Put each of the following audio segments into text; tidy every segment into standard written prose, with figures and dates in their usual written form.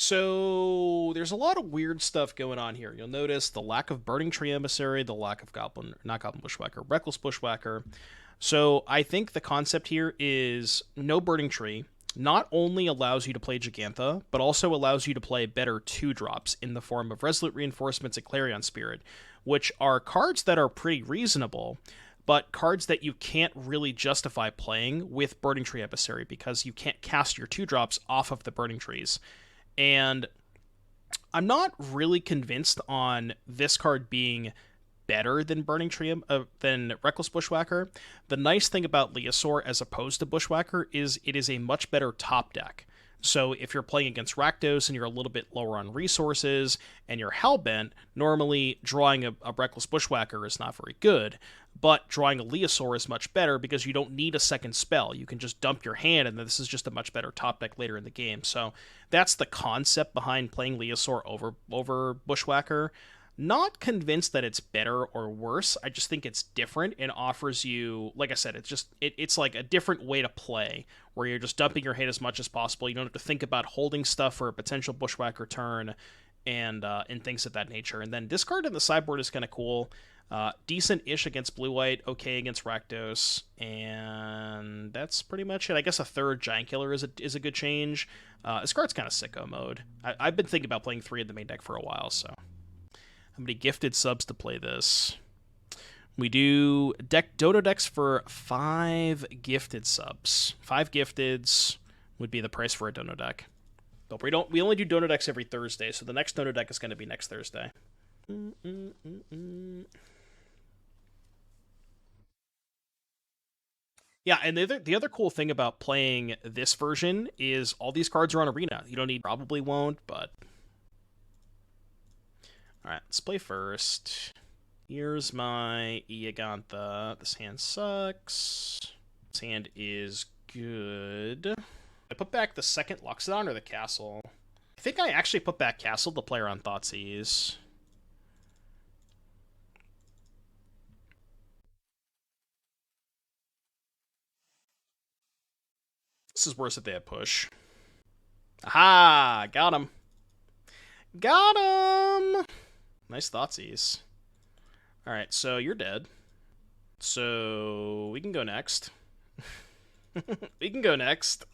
So there's a lot of weird stuff going on here. You'll notice the lack of Burning Tree Emissary, the lack of not Goblin Bushwhacker, Reckless Bushwhacker. So I think the concept here is no Burning Tree not only allows you to play Jegantha, but also allows you to play better 2-drops in the form of Resolute Reinforcements and Clarion Spirit, which are cards that are pretty reasonable, but cards that you can't really justify playing with Burning Tree Emissary because you can't cast your 2-drops off of the Burning Trees. And I'm not really convinced on this card being better than than Reckless Bushwhacker. The nice thing about Leosaur as opposed to Bushwhacker is it is a much better top deck. So if you're playing against Rakdos and you're a little bit lower on resources and you're hellbent, normally drawing a Reckless Bushwhacker is not very good, but drawing a Leosaur is much better because you don't need a second spell. You can just dump your hand, and this is just a much better top deck later in the game. So that's the concept behind playing Leosaur over Bushwhacker. Not convinced that it's better or worse. I just think it's different and offers you, like I said, it's like a different way to play where you're just dumping your hand as much as possible. You don't have to think about holding stuff for a potential Bushwhacker turn and things of that nature. And then this card in the sideboard is kind of cool. Decent-ish against blue-white, okay against Rakdos, and that's pretty much it. I guess a third Giant Killer is a good change. This card's kind of sicko mode. I've been thinking about playing 3 in the main deck for a while, so. How many gifted subs to play this? We do Dodo decks for 5 gifted subs. 5 gifteds would be the price for a Dodo deck. But we only do Dodo decks every Thursday, so the next Dodo deck is going to be next Thursday. Yeah, and the other cool thing about playing this version is all these cards are on Arena. You don't need, probably won't, but... Alright, let's play first. Here's my Jegantha. This hand sucks. This hand is good. I put back the second Loxodon or the Castle? I think I actually put back Castle to play around Thoughtseize. This is worse if they have push. Aha! Got him! Got him! Nice Thoughtseize. Alright, so you're dead. So we can go next. We can go next.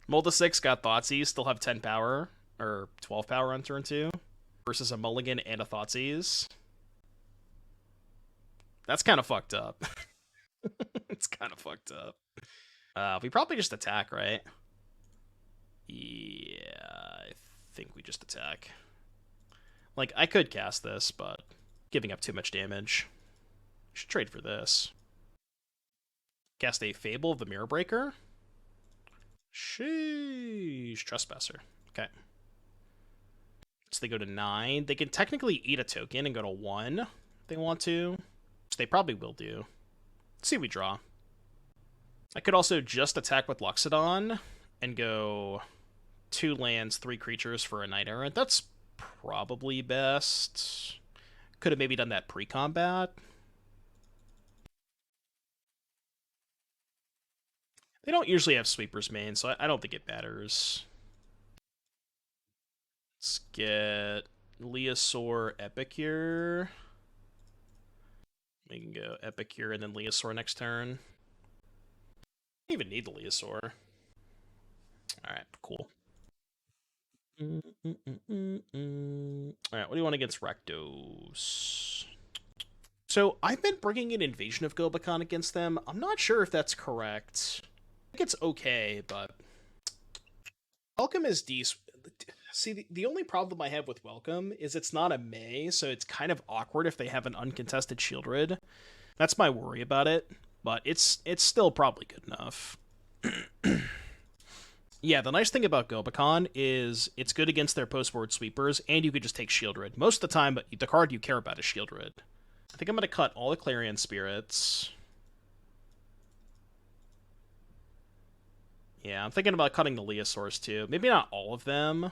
Molda 6 got Thoughtseize, still have 10 power, or 12 power on turn 2, versus a Mulligan and a Thoughtseize. That's kind of fucked up. It's kind of fucked up. We probably just attack, right? Yeah, I think we just attack. Like, I could cast this, but giving up too much damage. Should trade for this. Cast a Fable of the Mirror Breaker. Sheesh. Trespasser. Okay. So they go to 9. They can technically eat a token and go to 1 if they want to. Which they probably will do. Let's see if we draw. I could also just attack with Loxodon and go 2 lands, 3 creatures for a Knight-Errant. That's probably best. Could have maybe done that pre-combat. They don't usually have sweepers main, so I don't think it matters. Let's get Leosaur Epicure. We can go Epicure and then Leosaur next turn. Don't even need the Leosaur. Alright, cool. Alright, what do you want against Rakdos? So, I've been bringing in Invasion of Gobakhan against them. I'm not sure if that's correct. I think it's okay, but... Welcome is decent. See, the only problem I have with Welcome is it's not a May, so it's kind of awkward if they have an uncontested Shieldred. That's my worry about it, but it's still probably good enough. Yeah, the nice thing about Gobakhan is it's good against their post-board sweepers, and you could just take Shieldred. Most of the time, the card you care about is Shieldred. I think I'm going to cut all the Clarion Spirits. Yeah, I'm thinking about cutting the Leosaurs, too. Maybe not all of them.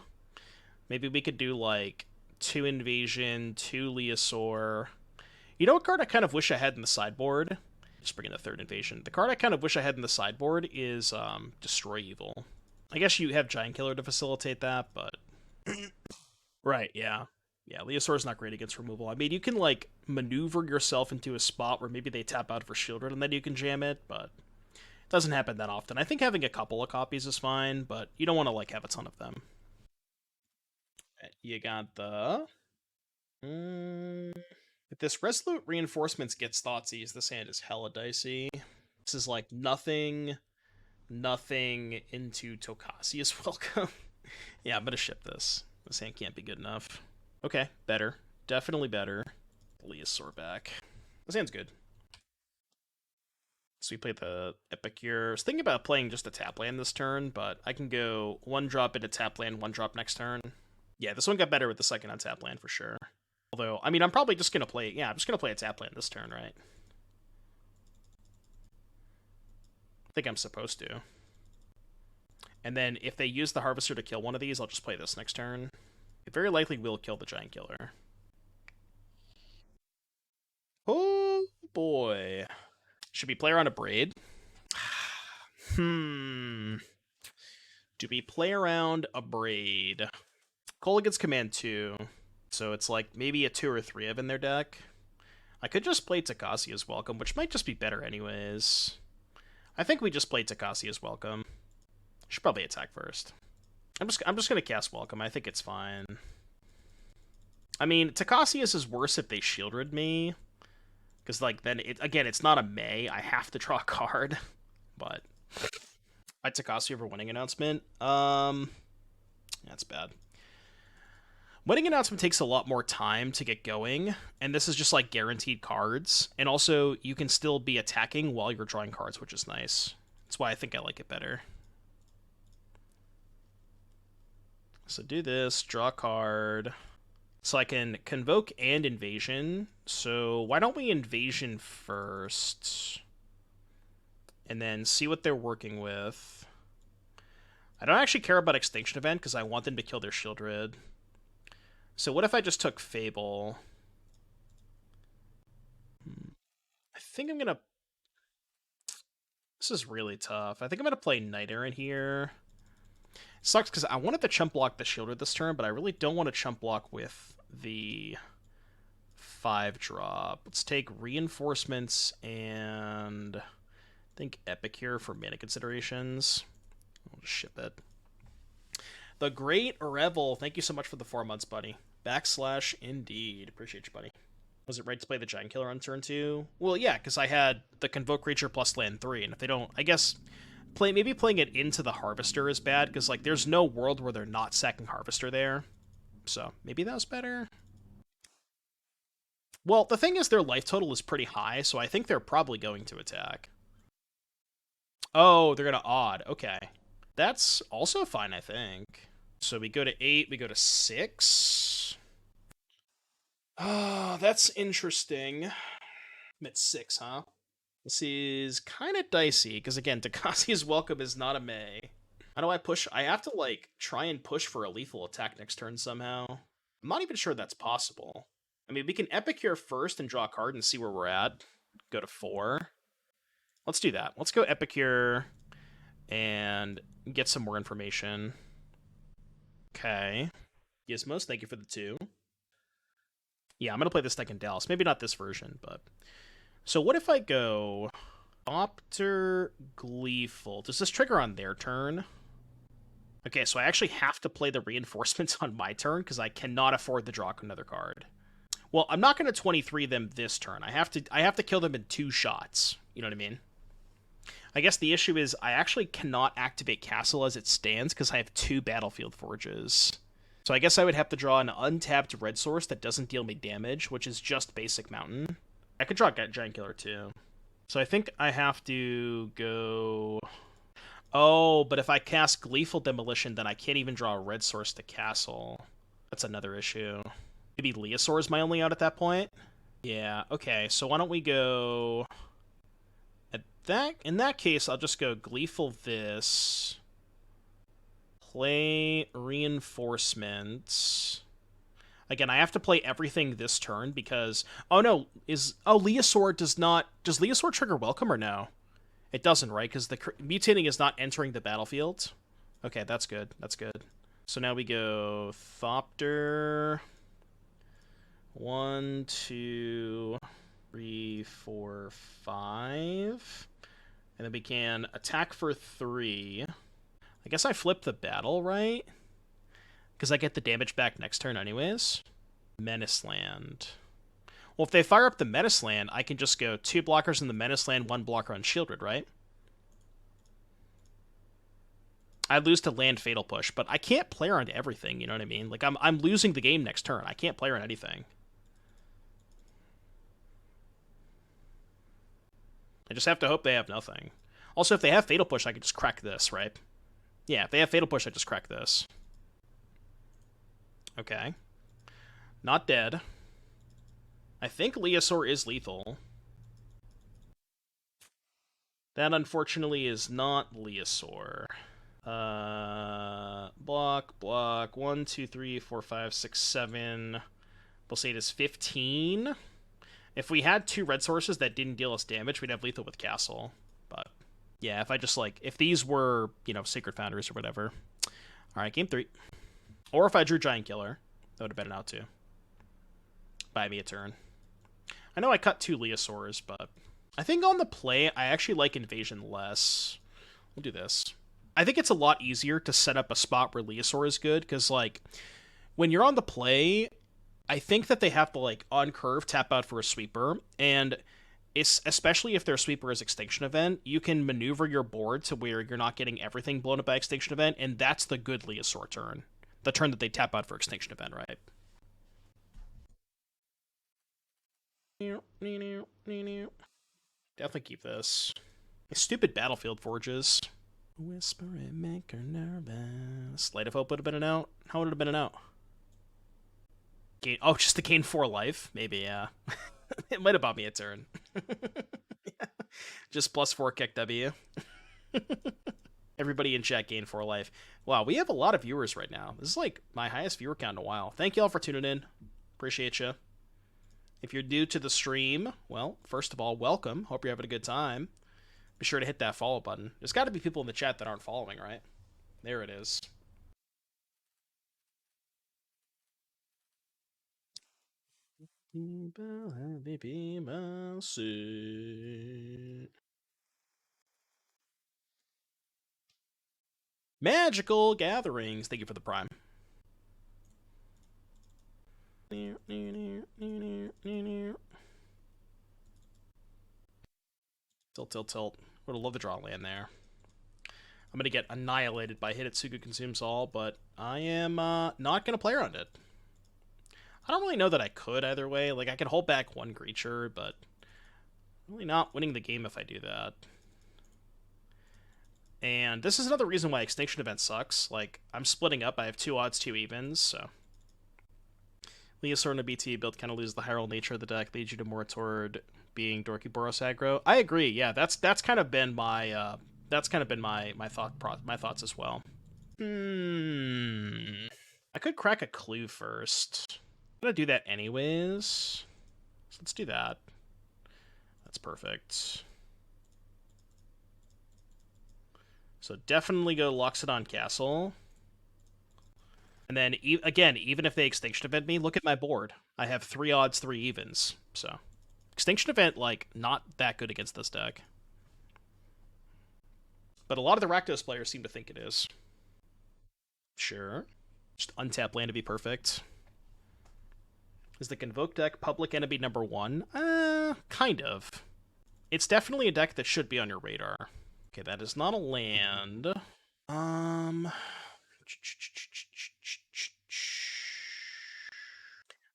Maybe we could do, like, 2 Invasion, 2 Leosaur. You know what card I kind of wish I had in the sideboard? Just bring in the 3rd Invasion. The card I kind of wish I had in the sideboard is Destroy Evil. I guess you have Giant Killer to facilitate that, but... Right, yeah. Yeah, Leosaur's not great against removal. I mean, you can, like, maneuver yourself into a spot where maybe they tap out for Shieldred and then you can jam it, but it doesn't happen that often. I think having a couple of copies is fine, but you don't want to, like, have a ton of them. You got the... If this Resolute Reinforcements gets Thoughtseize, this hand is hella dicey. This is, like, nothing into Tocasia's welcome. Yeah, I'm gonna ship this. This hand can't be good enough. Okay, better. Definitely better. Leosaur back. This hand's good. So we play the Epicure. I was thinking about playing just a tap land this turn, but I can go 1-drop into tap land, 1-drop next turn. Yeah, this one got better with the second on tap land for sure. Although, I mean, I'm probably just going to play... Yeah, I'm just going to play a tap land this turn, right? I think I'm supposed to. And then if they use the Harvester to kill one of these, I'll just play this next turn. It very likely will kill the Giant Killer. Oh, boy. Should we play around a Braid? Do we play around a Braid? Kolaghan's Command 2. So it's like maybe a 2 or 3 of in their deck. I could just play Tocasia's Welcome, which might just be better anyways. I think we just play Tocasia's Welcome. Should probably attack first. I'm just gonna cast Welcome. I think it's fine. I mean, Tocasia's is worse if they Shieldred me. Because, like, then, it's not a May. I have to draw a card. But I Tocasia over Winning Announcement. That's bad. Winning Announcement takes a lot more time to get going, and this is just, like, guaranteed cards. And also, you can still be attacking while you're drawing cards, which is nice. That's why I think I like it better. So do this, draw a card. So I can Convoke and Invasion. So why don't we Invasion first? And then see what they're working with. I don't actually care about Extinction Event because I want them to kill their Shieldred. So what if I just took Fable? I think I'm going to... This is really tough. I think I'm going to play Knight-Errant here. It sucks because I wanted to chump block the Shieldred this turn, but I really don't want to chump block with the 5-drop. Let's take Reinforcements and I think Epicure for mana considerations. I'll just ship it. The Great Revel, thank you so much for the 4 months, buddy. / indeed. Appreciate you, buddy. Was it right to play the Giant Killer on turn 2? Well, yeah, because I had the Convoke Creature plus land 3, and if they don't, I guess maybe playing it into the Harvester is bad, because like there's no world where they're not sacking Harvester there. So maybe that was better. Well, the thing is their life total is pretty high, so I think they're probably going to attack. Oh, they're going to odd. Okay. That's also fine, I think. So we go to 8, we go to 6. Oh, that's interesting. I'm at 6, huh? This is kind of dicey, because again, Tocasia's Welcome is not a May. How do I push? I have to, like, try and push for a lethal attack next turn somehow. I'm not even sure that's possible. I mean, we can Epicure first and draw a card and see where we're at. Go to 4. Let's do that. Let's go Epicure and get some more information. Okay. Gizmos, thank you for the 2. Yeah, I'm going to play this deck in Dallas. Maybe not this version, but... So what if I go Opter Gleeful? Does this trigger on their turn? Okay, so I actually have to play the Reinforcements on my turn because I cannot afford to draw another card. Well, I'm not going to 23 them this turn. I have to kill them in 2 shots. You know what I mean? I guess the issue is I actually cannot activate Castle as it stands because I have 2 Battlefield Forges. So I guess I would have to draw an untapped red source that doesn't deal me damage, which is just basic Mountain. I could draw Giant Killer too. So I think I have to go... Oh, but if I cast Gleeful Demolition, then I can't even draw a red source to Castle. That's another issue. Maybe Leosaur is my only out at that point? Yeah, okay, so why don't we go... In that case, I'll just go Gleeful this. Play Reinforcements. Again, I have to play everything this turn because... Oh, no. Leosaur does not... Does Leosaur trigger Welcome or no? It doesn't, right? Because the mutating is not entering the battlefield. Okay, that's good. That's good. So now we go Thopter. 1, 2, 3, 4, 5. And then we can attack for 3. I guess I flip the battle, right? Because I get the damage back next turn anyways. Menace Land. Well, if they fire up the Menace Land, I can just go 2 blockers in the Menace Land, 1 blocker unshielded, right? I lose to land Fatal Push, but I can't play around everything, you know what I mean? Like, I'm losing the game next turn. I can't play around anything. I just have to hope they have nothing. Also, if they have Fatal Push, I can just crack this, right? Yeah, if they have Fatal Push, I just crack this. Okay. Not dead. I think Leosaur is lethal. That, unfortunately, is not Leosaur. Block. 1, 2, 3, 4, 5, 6, 7. We'll say it is 15. If we had 2 red sources that didn't deal us damage, we'd have lethal with Castle. But, yeah, if I just, like, if these were, you know, Sacred Foundries or whatever. Alright, game 3. Or if I drew Giant Killer, that would have been an out too. Buy me a turn. I know I cut 2 Leosaurs, but I think on the play, I actually like Invasion less. We'll do this. I think it's a lot easier to set up a spot where Leosaur is good, because, like, when you're on the play, I think that they have to, like, on curve tap out for a sweeper, and it's, especially if their sweeper is Extinction Event, you can maneuver your board to where you're not getting everything blown up by Extinction Event, and that's the good Leosaur turn. The turn that they tap out for Extinction Event, right? Definitely keep this. Stupid Battlefield Forges. Whisper and make her nervous. Light of Hope would have been an out. How would it have been an out? Just to gain 4 life? Maybe, yeah. It might have bought me a turn. Yeah. Just +4 kick W. Everybody in chat gained 4 life. Wow, we have a lot of viewers right now. This is like my highest viewer count in a while. Thank you all for tuning in. Appreciate you. If you're new to the stream, well, first of all, welcome. Hope you're having a good time. Be sure to hit that follow button. There's got to be people in the chat that aren't following, right? There it is. Magical Gatherings. Thank you for the prime. Tilt. Would have loved to draw land there. I'm going to get annihilated by Hidetsugu Consumes All, but I am not going to play around it. I don't really know that I could either way. Like, I could hold back 1 creature, but I'm really not winning the game if I do that. And this is another reason why Extinction Event sucks. Like, I'm splitting up. I have 2 odds, 2 evens, so Leosaur in a BT build kind of loses the high roll nature of the deck, leads you to more toward being Dorky Boros aggro. I agree. Yeah, that's kind of been my my thoughts as well. I could crack a clue first. I'm gonna do that anyways. So let's do that. That's perfect. So definitely go Loxodon Castle. And then, again, even if they Extinction Event me, look at my board. I have 3 odds, 3 evens. So, Extinction Event, like, not that good against this deck. But a lot of the Rakdos players seem to think it is. Sure. Just untap land to be perfect. Is the Convoke deck public enemy number 1? Kind of. It's definitely a deck that should be on your radar. Okay, that is not a land.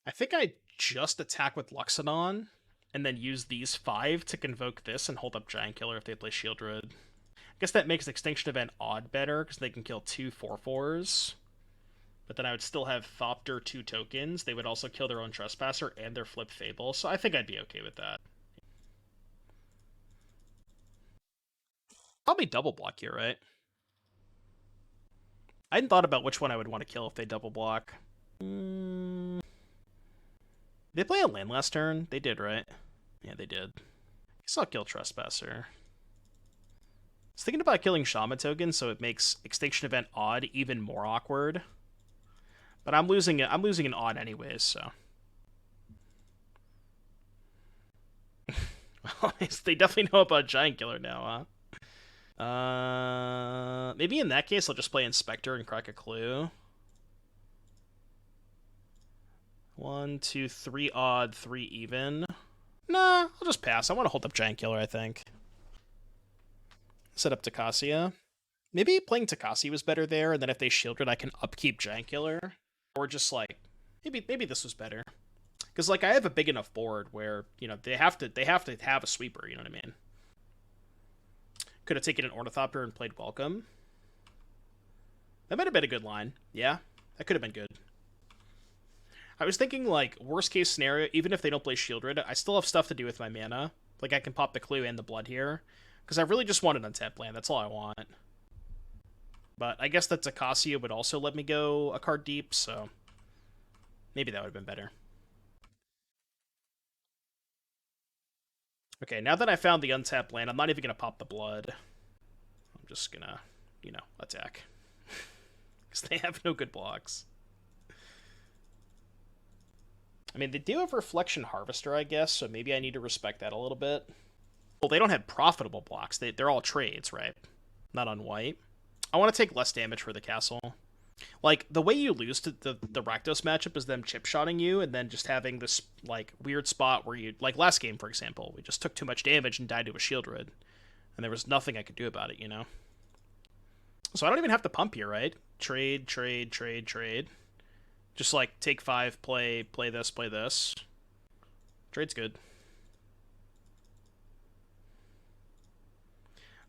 I think I just attack with Loxodon, and then use these 5 to Convoke this and hold up Giant Killer if they play Shield Druid. I guess that makes Extinction Event odd better, because they can kill 2 4/4s. But then I would still have Thopter 2 tokens. They would also kill their own Trespasser and their Flip Fable, so I think I'd be okay with that. Probably double block here, right? I hadn't thought about which one I would want to kill if they double block. Did they play a land last turn? They did, right? Yeah, they did. Guess I'll kill Trespasser. was thinking about killing Shaman Token so it makes Extinction Event Odd even more awkward. But I'm losing it. I'm losing an Odd anyways, so. Well, they definitely know about Giant Killer now, huh? Maybe in that case I'll just play Inspector and crack a clue. 1, 2, 3 odd, 3 even. Nah, I'll just pass. I want to hold up Giant Killer, I think. Set up Tocasia. Maybe playing Tocasia was better there, and then if they shielded, I can upkeep Giant Killer. Or just like, maybe this was better. Because like I have a big enough board where, you know, they have to have a sweeper, you know what I mean? Could have taken an Ornithopter and played Welcome. That might have been a good line. Yeah, that could have been good. I was thinking, like, worst case scenario, even if they don't play Shieldred, I still have stuff to do with my mana. Like, I can pop the Clue and the Blood here. Because I really just want an untapped land. That's all I want. But I guess that Tocasia would also let me go a card deep, so maybe that would have been better. Okay, now that I found the untapped land, I'm not even going to pop the Blood. I'm just going to, you know, attack. Because they have no good blocks. I mean, they do have Reflection Harvester, I guess, so maybe I need to respect that a little bit. Well, they don't have profitable blocks. They're all trades, right? Not on white. I want to take less damage for the castle. Like, the way you lose to the Rakdos matchup is them chip-shotting you and then just having this, like, weird spot where you... Like, last game, for example, we just took too much damage and died to a Shieldred. And there was nothing I could do about it, you know? So I don't even have to pump here, right? Trade, trade, trade, trade. Just, like, take 5, play this, play this. Trade's good.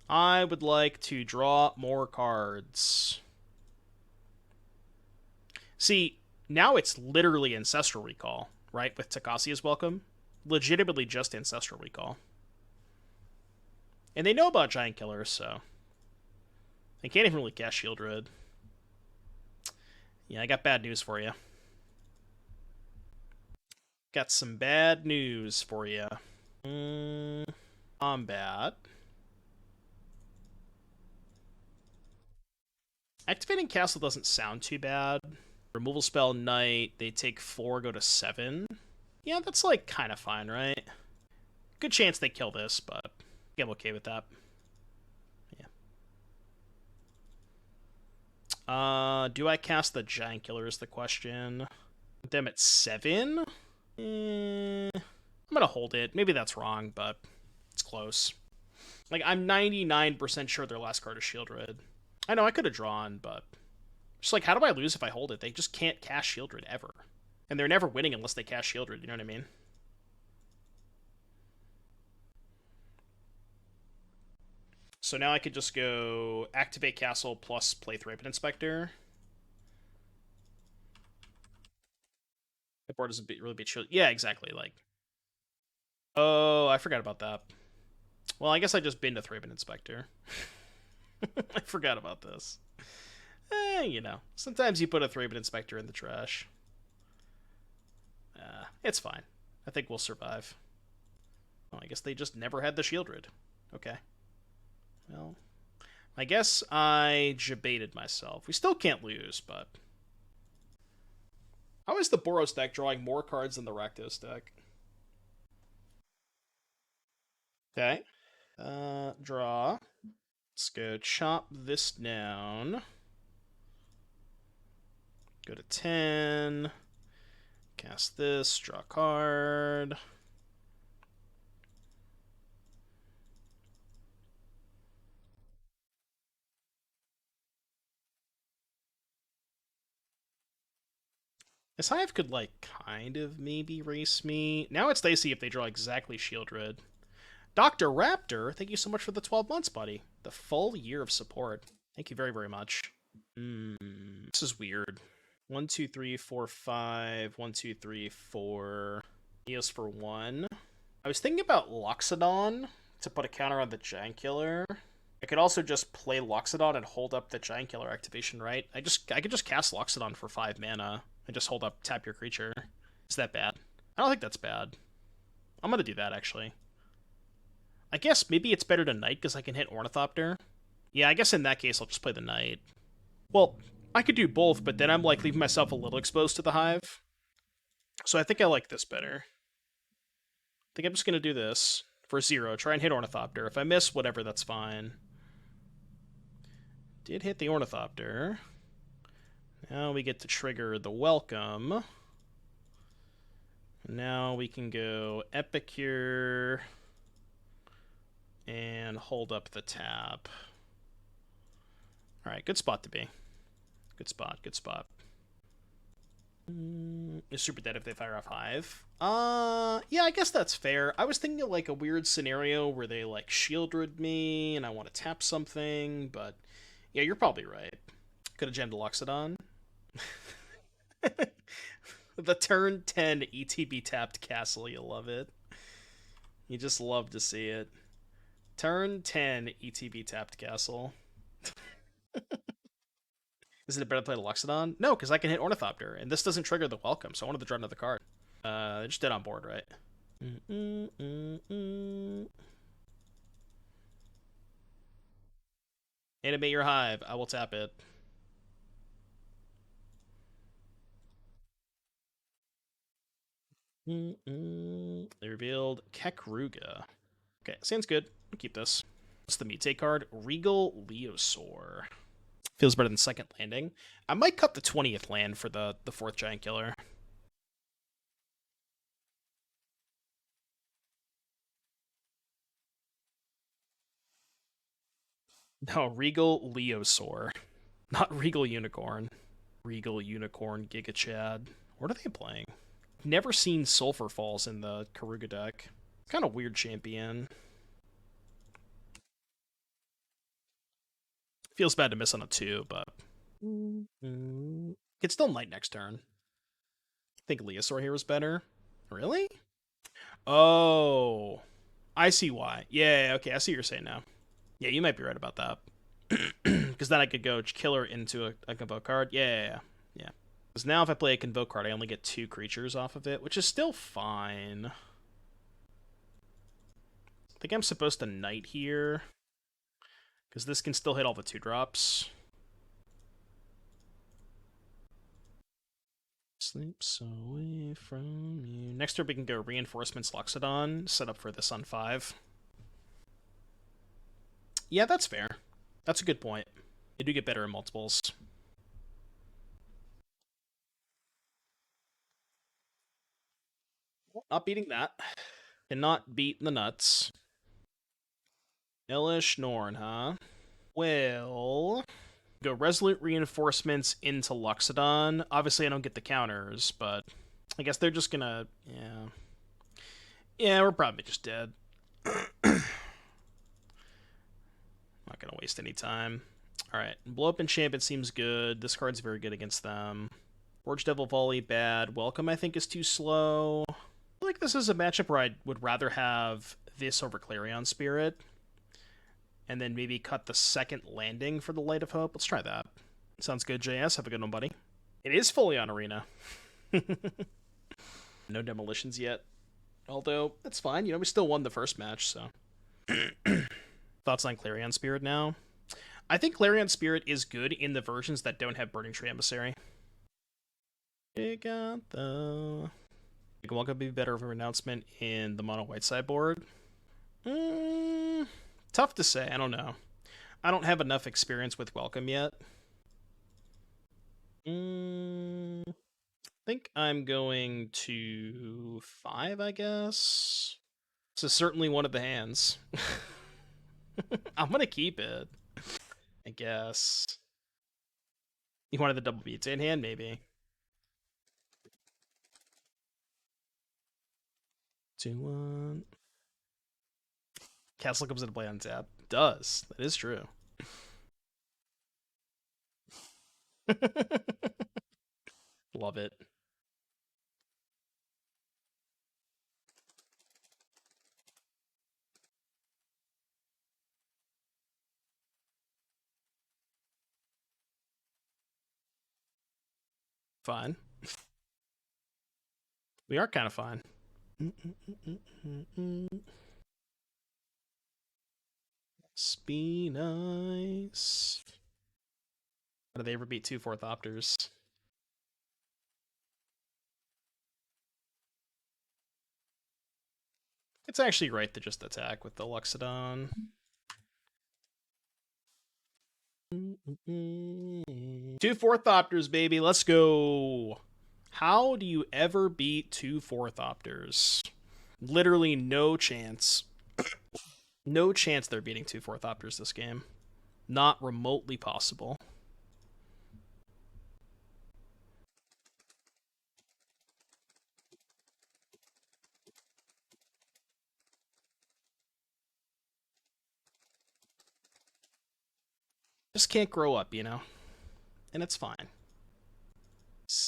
I would like to draw more cards. See, now it's literally Ancestral Recall, right? With Tocasia's Welcome. Legitimately just Ancestral Recall. And they know about Giant Killers, so... They can't even really cast Shieldred. Yeah, I got bad news for you. Got some bad news for you. Combat. Activating Castle doesn't sound too bad. Removal spell, Knight. They take 4, go to 7. Yeah, that's like kind of fine, right? Good chance they kill this, but I'm okay with that. Do I cast the Giant Killer is the question. Put them at 7? I'm gonna hold it. Maybe that's wrong, but it's close. Like, I'm 99% sure their last card is Shieldred. I know, I could have drawn, but... Just like, how do I lose if I hold it? They just can't cast Shieldred ever. And they're never winning unless they cast Shieldred, you know what I mean? So now I could just go activate Castle plus play Thraben Inspector. The board doesn't really be chill. Yeah, exactly. Like, oh, I forgot about that. Well, I guess I just binned a Thraben Inspector. I forgot about this. You know, sometimes you put a Thraben Inspector in the trash. It's fine. I think we'll survive. Oh, I guess they just never had the Shieldred. Okay. Well, I guess I jebaited myself. We still can't lose, but... How is the Boros deck drawing more cards than the Rakdos deck? Okay. Draw. Let's go chop this down. Go to 10. Cast this. Draw a card. This Hive could, like, kind of maybe race me. Now it's dicey if they draw exactly Shieldred. Dr. Raptor, thank you so much for the 12 months, buddy. The full year of support. Thank you very, very much. This is weird. 1, 2, 3, 4, 5. 1, 2, 3, 4. Eos for 1. I was thinking about Loxodon to put a counter on the Giant Killer. I could also just play Loxodon and hold up the Giant Killer activation, right? I could just cast Loxodon for 5 mana and just hold up, tap your creature. Is that bad? I don't think that's bad. I'm gonna do that, actually. I guess maybe it's better to Knight because I can hit Ornithopter. Yeah, I guess in that case I'll just play the Knight. Well, I could do both, but then I'm like leaving myself a little exposed to the Hive. So I think I like this better. I think I'm just gonna do this for 0. Try and hit Ornithopter. If I miss, whatever, that's fine. Did hit the Ornithopter. Now we get to trigger the Welcome. Now we can go Epicure and hold up the tap. Alright, good spot to be. Good spot, good spot. Is super dead if they fire off Hive? Yeah, I guess that's fair. I was thinking of like a weird scenario where they like shielded me and I want to tap something, but yeah, you're probably right. Could have gemmed Loxodon. The turn 10 ETB tapped castle, you love it. You just love to see it. Turn 10 ETB tapped castle. Is it better to play Loxodon? No, because I can hit Ornithopter, and this doesn't trigger the Welcome, so I wanted to draw another card. Just dead on board, right? Animate your Hive. I will tap it. They revealed Kekruga. Okay, sounds good. I'll keep this. What's the mutate card? Regal Leosaur. Feels better than second landing. I might cut the 20th land for the 4th Giant Killer. No, Regal Leosaur. Not Regal Unicorn. Regal Unicorn Giga Chad. What are they playing? Never seen Sulfur Falls in the Karuga deck. Kind of weird champion. Feels bad to miss on a 2, but... It's still Knight next turn. I think Leosaur here is better. Really? Oh. I see why. Yeah, okay, I see what you're saying now. Yeah, you might be right about that. Because then I could go killer into a Convoke card. Yeah. Because now if I play a Convoke card, I only get 2 creatures off of it, which is still fine. I think I'm supposed to Knight here. Because this can still hit all the 2-drops. Sleeps away from you. Next turn we can go Reinforcements Loxodon, set up for this on 5. Yeah, that's fair. That's a good point. They do get better in multiples. Not beating that. Cannot beat the nuts. Elish Norn, huh? Well... Go Resolute Reinforcements into Loxodon. Obviously, I don't get the counters, but I guess they're just gonna... Yeah. Yeah, we're probably just dead. Not gonna waste any time. Alright, Blow Up Enchantment seems good. This card's very good against them. Forge Devil Volley, bad. Welcome, I think, is too slow. I feel like this is a matchup where I would rather have this over Clarion Spirit. And then maybe cut the second landing for the Light of Hope. Let's try that. Sounds good, JS. Have a good one, buddy. It is fully on Arena. No demolitions yet. Although, that's fine. You know, we still won the first match, so... Thoughts on Clarion Spirit now? I think Clarion Spirit is good in the versions that don't have Burning Tree Emissary. Jegantha. Welcome be better of an announcement in the mono white sideboard. Tough to say. I don't know. I don't have enough experience with Welcome yet. I think I'm going to 5, I guess. This is certainly one of the hands. I'm going to keep it, I guess. You wanted the double beats in hand, maybe. 2-1. Castle comes into play on tap. Does. That is true. Love it. Fine. We are kind of fine. Be nice. How do they ever beat 2 Ornithopters? It's actually right to just attack with the Loxodon. 2 Ornithopters, baby. Let's go. How do you ever beat 2 Ornithopters? Literally no chance. No chance they're beating 2 Ornithopters this game. Not remotely possible. Just can't grow up, you know? And it's fine.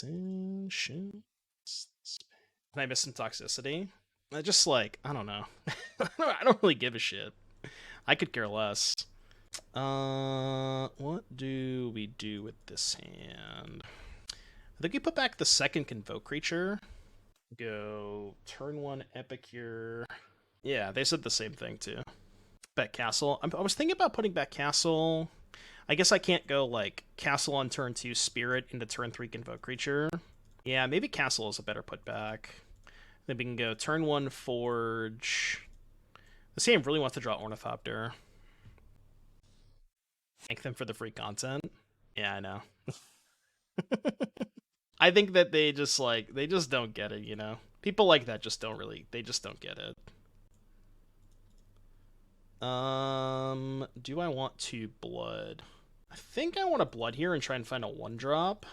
Can I miss some toxicity? I just like, I don't know. I don't really give a shit. I could care less. What do we do with this hand? I think we put back the second Convoke creature. Go turn 1 Epicure. Yeah, they said the same thing too. Back Castle. I was thinking about putting back Castle. I guess I can't go like Castle on turn 2 Spirit into turn 3 Convoke creature. Yeah, maybe Castle is a better putback. Then we can go turn 1 Forge. This game really wants to draw Ornithopter. Thank them for the free content. Yeah, I know. I think that they just don't get it, you know? People like that just don't get it. Do I want to blood? I think I want to blood here and try and find a 1-drop.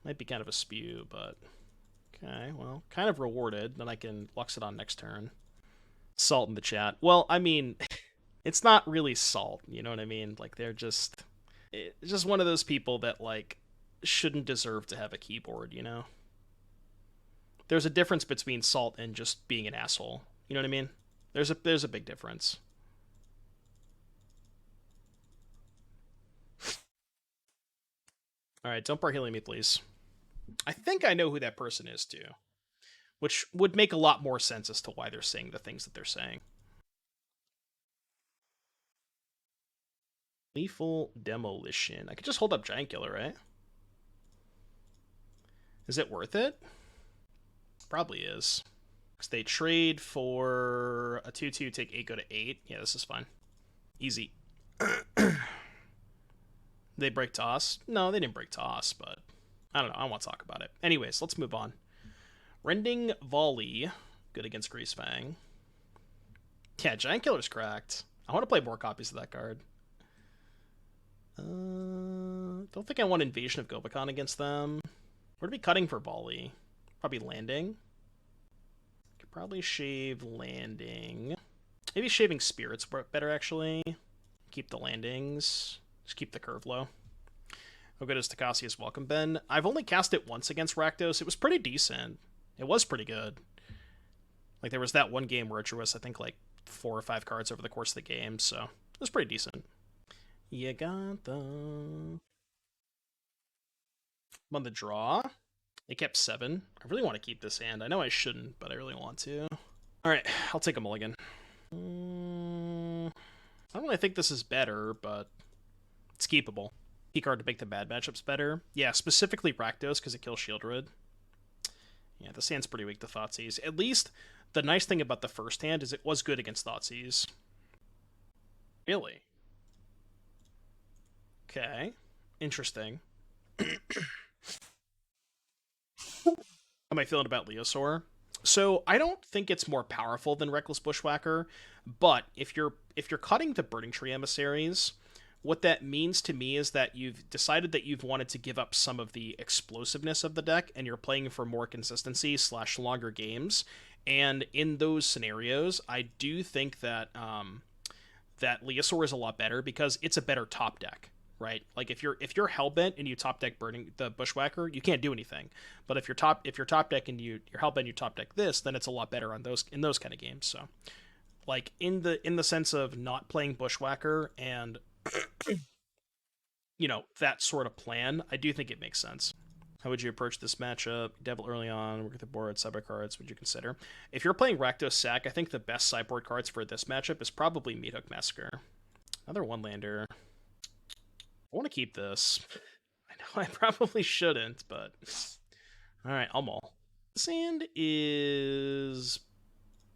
Might be kind of a spew, but okay, well, kind of rewarded. Then I can Loxodon next turn. Salt in the chat. Well, I mean, it's not really salt, you know what I mean? Like, it's just one of those people that, like, shouldn't deserve to have a keyboard, you know? There's a difference between salt and just being an asshole. You know what I mean? There's a big difference. Alright, don't bar healing me, please. I think I know who that person is, too. Which would make a lot more sense as to why they're saying the things that they're saying. Gleeful Demolition. I could just hold up Giant Killer, right? Is it worth it? Probably is. Because they trade for a 2-2, take 8, go to 8. Yeah, this is fine. Easy. They break toss? No, they didn't break toss, but I don't know. I don't want to talk about it. Anyways, let's move on. Rending Volley. Good against Greasefang. Yeah, Giant Killer's cracked. I want to play more copies of that card. Don't think I want Invasion of Gobakhan against them. What are we cutting for Volley? Probably Landing. Could probably shave Landing. Maybe shaving Spirits better, actually. Keep the landings. Just keep the curve low. How good is Tocasia's Welcome Ben? I've only cast it once against Rakdos. It was pretty decent. It was pretty good. Like, there was that one game where it drew us, I think, like 4 or 5 cards over the course of the game, so it was pretty decent. Jegantha. I'm on the draw. They kept 7. I really want to keep this hand. I know I shouldn't, but I really want to. Alright, I'll take a mulligan. I don't really think this is better, but it's keepable. Key card to make the bad matchups better. Yeah, specifically Rakdos, because it kills Shieldred. Yeah, this hand's pretty weak to Thoughtseize. At least, the nice thing about the first hand is it was good against Thoughtseizes. Really? Okay. Interesting. How am I feeling about Leosaur? So I don't think it's more powerful than Reckless Bushwhacker, but if you're cutting the Burning Tree emissaries, what that means to me is that you've decided that you've wanted to give up some of the explosiveness of the deck, and you're playing for more consistency / longer games. And in those scenarios, I do think that that Leosaur is a lot better because it's a better top deck. Right, like if you're hellbent and you top deck Burning the Bushwhacker, you can't do anything. But if you're top deck and you're hellbent, you top deck this, then it's a lot better on those kind of games. So, like in the sense of not playing Bushwhacker and you know that sort of plan, I do think it makes sense. How would you approach this matchup? Devil early on, work with the board, sideboard cards, would you consider? If you're playing Rakdos Sack, I think the best sideboard cards for this matchup is probably Meathook Massacre. Another one-lander. I want to keep this. I know I probably shouldn't, but... Alright, I'll maul. Sand is...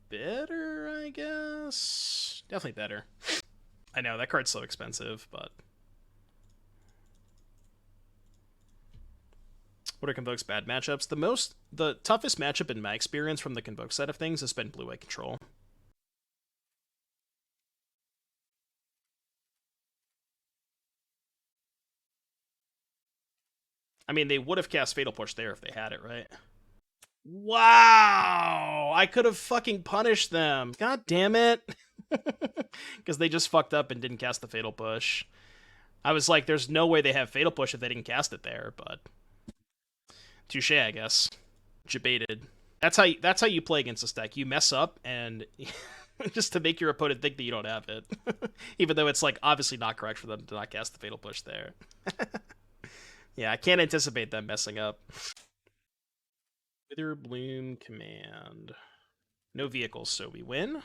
better, I guess? Definitely better. I know, that card's so expensive, but... What are Convoke's bad matchups? The toughest matchup in my experience from the Convoke side of things has been Blue-White Control. I mean, they would have cast Fatal Push there if they had it, right? Wow! I could have fucking punished them. God damn it. Because they just fucked up and didn't cast the Fatal Push. I was like, there's no way they have Fatal Push if they didn't cast it there, but... touche, I guess. Jebaited. That's how you play against this deck. You mess up and just to make your opponent think that you don't have it. Even though it's like obviously not correct for them to not cast the Fatal Push there. Yeah, I can't anticipate them messing up. Wither Bloom Command. No vehicles, so we win.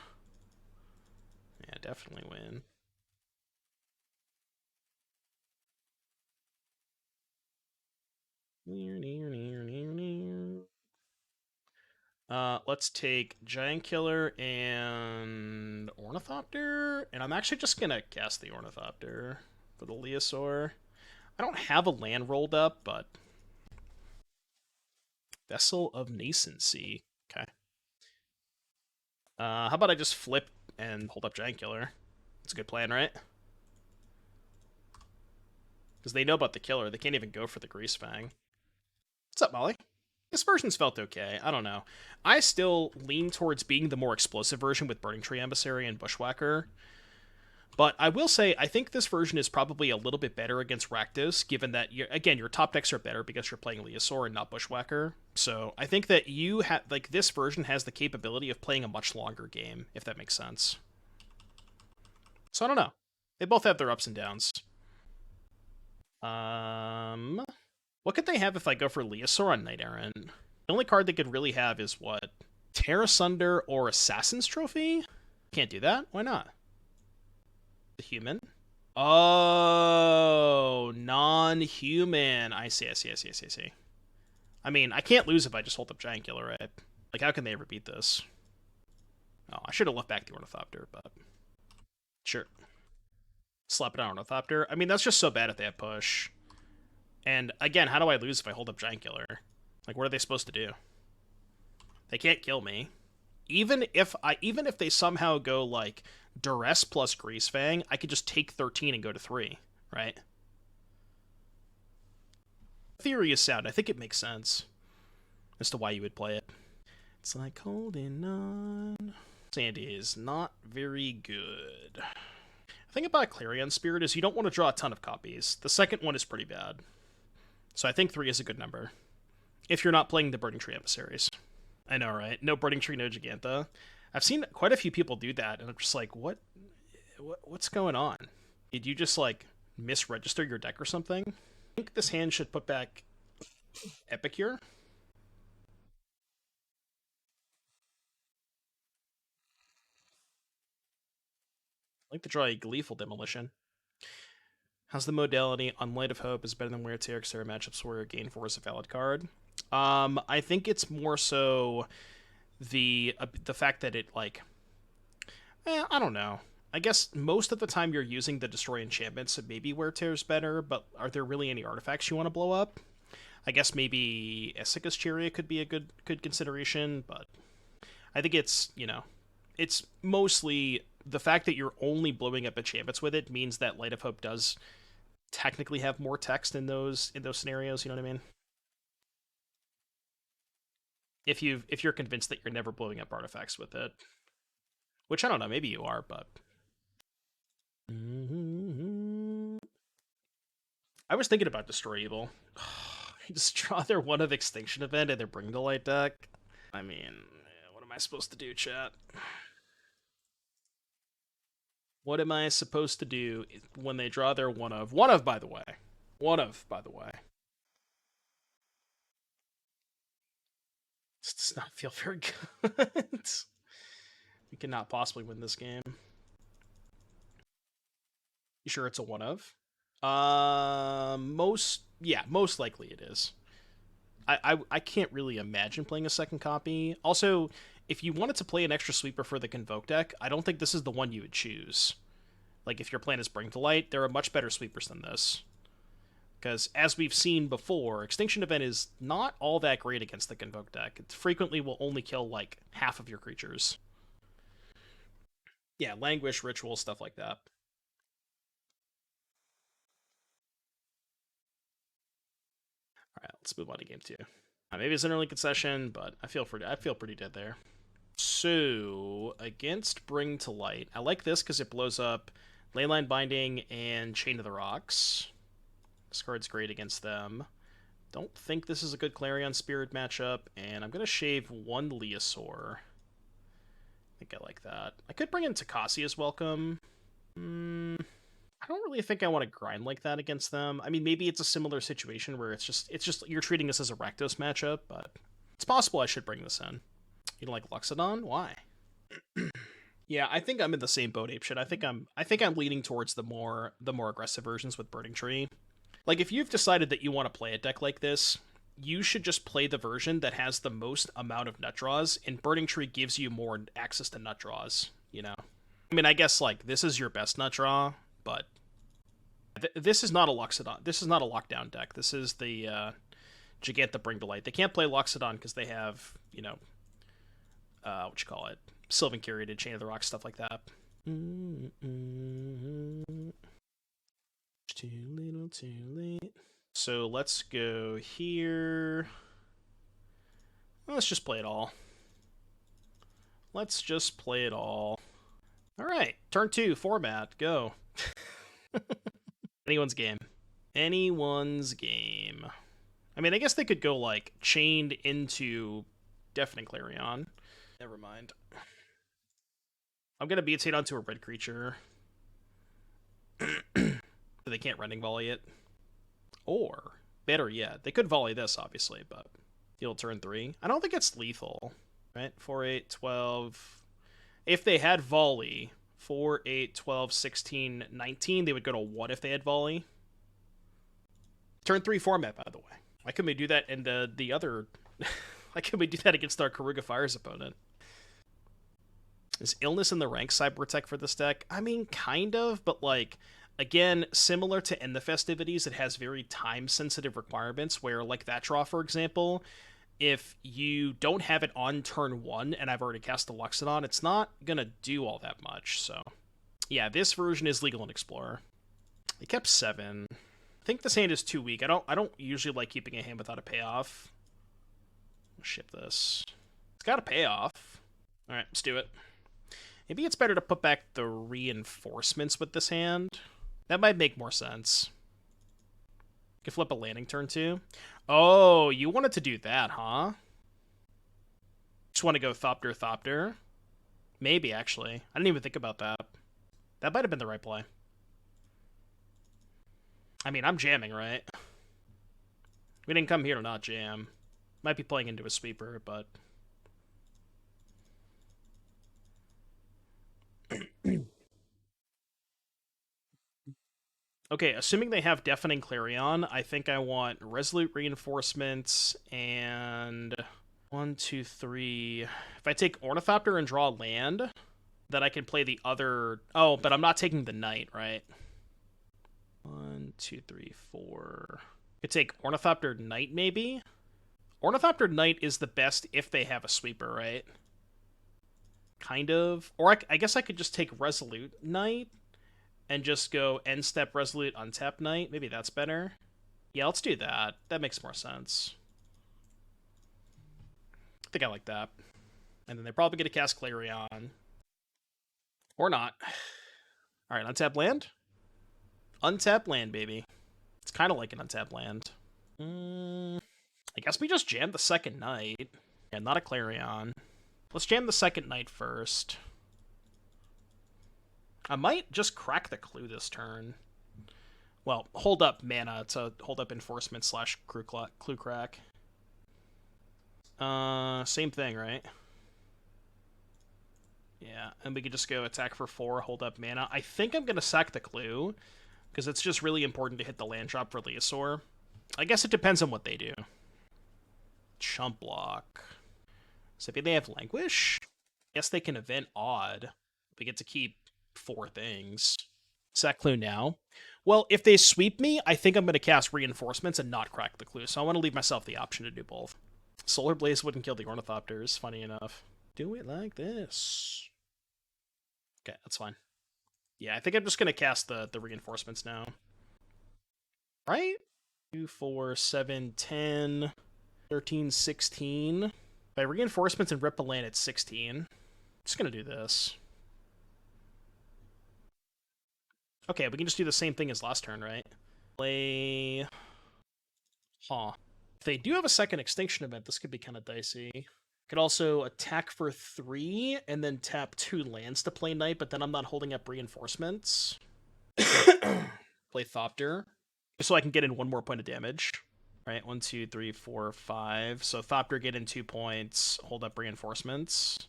Yeah, definitely win. Let's take Giant Killer and Ornithopter, and I'm actually just gonna cast the Ornithopter for the Leosaur. I don't have a land rolled up, but Vessel of Nascency. Okay. How about I just flip and hold up Giant Killer? It's a good plan, right? Because they know about the killer. They can't even go for the Grease Fang. What's up, Molly? This version's felt okay. I don't know. I still lean towards being the more explosive version with Burning Tree Emissary and Bushwhacker. But I will say, I think this version is probably a little bit better against Rakdos, given that, again, your top decks are better because you're playing Leosaur and not Bushwhacker. So I think that you have, like, this version has the capability of playing a much longer game, if that makes sense. So I don't know. They both have their ups and downs. What could they have if I go for Leosaur on Knight-Errant? The only card they could really have is what? Tear Asunder or Assassin's Trophy? Can't do that? Why not? The human? Oh, non-human. I see. I mean, I can't lose if I just hold up Giant Killer, right? Like, how can they ever beat this? Oh, I should have left back the Ornithopter, but... sure. Slap it on Ornithopter. I mean, that's just so bad if they have push. And, again, how do I lose if I hold up Giant Killer? Like, what are they supposed to do? They can't kill me. Even if they somehow go, like, Duress plus Grease Fang, I could just take 13 and go to 3, right? Theory is sound. I think it makes sense as to why you would play it. It's like holding on. Sandy is not very good. The thing about Clarion Spirit is you don't want to draw a ton of copies. The second one is pretty bad. So I think 3 is a good number. If you're not playing the Burning Tree Emissaries. I know, right? No Burning Tree, no Jegantha. I've seen quite a few people do that, and I'm just like, what's going on? Did you just, like, misregister your deck or something? I think this hand should put back Epicure. I like to draw a Gleeful Demolition. How's the modality on Light of Hope is better than Wear Tear, because there are matchups where Gain 4 is a valid card? I think it's more so the fact that it, like... I don't know. I guess most of the time you're using the Destroy enchantments, so maybe Wear Tear is better, but are there really any artifacts you want to blow up? I guess maybe Essica's Chariot could be a good consideration, but I think it's, you know, it's mostly the fact that you're only blowing up enchantments with it means that Light of Hope does technically have more text in those scenarios, you know what I mean? If you're convinced that you're never blowing up artifacts with it. Which I don't know, maybe you are, but I was thinking about Destroy Evil. Just draw their One of Extinction event and their Bring to Light deck. I mean, what am I supposed to do, chat? What am I supposed to do when they draw their one of, by the way? One of, by the way. This does not feel very good. We cannot possibly win this game. You sure it's a one of? Most likely it is. I can't really imagine playing a second copy. Also, if you wanted to play an extra sweeper for the Convoke deck, I don't think this is the one you would choose. Like, if your plan is Bring to Light, there are much better sweepers than this. Because, as we've seen before, Extinction Event is not all that great against the Convoke deck. It frequently will only kill, like, half of your creatures. Yeah, Languish, Ritual, stuff like that. Alright, let's move on to game 2. Maybe it's an early concession, but I feel pretty dead there. So, against Bring to Light, I like this because it blows up Leyline Binding and Chain of the Rocks. This card's great against them. Don't think this is a good Clarion Spirit matchup, and I'm going to shave one Leosaur. I think I like that. I could bring in Tocasia as welcome. I don't really think I want to grind like that against them. I mean, maybe it's a similar situation where it's just you're treating this as a Rakdos matchup, but it's possible I should bring this in. You don't like Loxodon? Why? Yeah, I think I'm in the same boat, apeshit. I think I'm leaning towards the more aggressive versions with Burning Tree. Like, if you've decided that you want to play a deck like this, you should just play the version that has the most amount of nut draws, and Burning Tree gives you more access to nut draws, you know? I mean, I guess, like, this is your best nut draw, but this is not a Loxodon. This is not a lockdown deck. This is the Jegantha Bring to Light. They can't play Loxodon because they have, you know, what you call it, Sylvan Curated, Chain of the Rocks, stuff like that. Too little, too late. So let's go here. Let's just play it all. Let's just play it all. All right, turn 2, format, go. Anyone's game. Anyone's game. I mean, I guess they could go, like, chained into Deafening Clarion. Never mind. I'm going to Beatate onto a red creature. They can't Rending Volley it. Or, better yet, they could volley this, obviously, but deal turn 3. I don't think it's lethal, right? 4, 8, 12. If they had volley, 4, 8, 12, 16, 19, they would go to 1 if they had volley. Turn 3 format, by the way. Why couldn't we do that in the other... Why couldn't we do that against our Karuga Fire's opponent? Is Illness in the rank Cyber Tech for this deck? I mean, kind of, but, like, again, similar to End the Festivities, it has very time-sensitive requirements where, like that draw, for example, if you don't have it on turn 1 and I've already cast the Loxodon, it's not gonna do all that much, so... Yeah, this version is legal in Explorer. They kept 7. I think this hand is too weak. I don't usually like keeping a hand without a payoff. I'll ship this. It's got a payoff. Alright, let's do it. Maybe it's better to put back the reinforcements with this hand. That might make more sense. You can flip a landing turn too. Oh, you wanted to do that, huh? Just want to go Thopter. Maybe, actually. I didn't even think about that. That might have been the right play. I mean, I'm jamming, right? We didn't come here to not jam. Might be playing into a sweeper, but... Okay, assuming they have Deafening Clarion, I think I want Resolute Reinforcements and 1, 2, 3. If I take Ornithopter and draw land, then I can play the other... Oh, but I'm not taking the Knight, right? 1, 2, 3, 4. I could take Ornithopter Knight, maybe? Ornithopter Knight is the best if they have a sweeper, right? Kind of. Or I guess I could just take Resolute Knight and just go end step Resolute, untap Knight. Maybe that's better. Yeah, let's do that. That makes more sense. I think I like that. And then they're probably going to cast Clarion. Or not. Alright, untap land? Untap land, baby. It's kind of like an untap land. I guess we just jam the second Knight. Yeah, not a Clarion. Let's jam the second Knight first. I might just crack the Clue this turn. Well, hold up mana to hold up Enforcement / Clue crack. Same thing, right? Yeah, and we could just go attack for 4, hold up mana. I think I'm going to sack the Clue, because it's just really important to hit the land drop for Leosaur. I guess it depends on what they do. Chump block. So maybe they have Languish? I guess they can event Odd. We get to keep 4 things. Sack Clue now. Well, if they sweep me, I think I'm going to cast Reinforcements and not crack the Clue, so I want to leave myself the option to do both. Solar Blaze wouldn't kill the Ornithopters, funny enough. Do it like this. Okay, that's fine. Yeah, I think I'm just going to cast the Reinforcements now. Right? 2, 4, 7, 10, 13, 16. By Reinforcements and Rip a land at 16. Just going to do this. Okay, we can just do the same thing as last turn, right? Play... Huh. If they do have a second Extinction event, this could be kind of dicey. Could also attack for 3, and then tap 2 lands to play Knight, but then I'm not holding up Reinforcements. Play Thopter, so I can get in 1 more point of damage. Right, 1, 2, 3, 4, 5. So Thopter get in 2 points, hold up Reinforcements.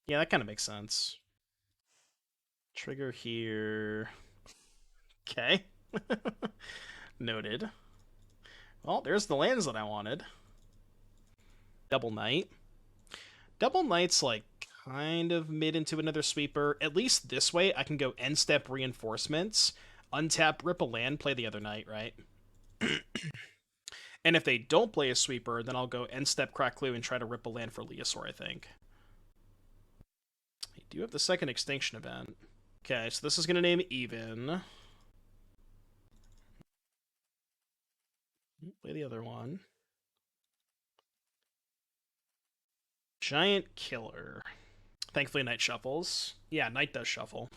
Yeah, that kind of makes sense. Trigger here. Okay. Noted. Well, there's the lands that I wanted. Double Knight. Double Knight's like kind of mid into another sweeper. At least this way I can go end step Reinforcements, untap, rip a land, play the other Knight, right? And if they don't play a sweeper, then I'll go end step Crack Clue and try to rip a land for Leosaur, I think. I do have the second Extinction event. Okay, so this is going to name Even. Play the other one. Giant Killer. Thankfully, Knight shuffles. Yeah, Knight does shuffle.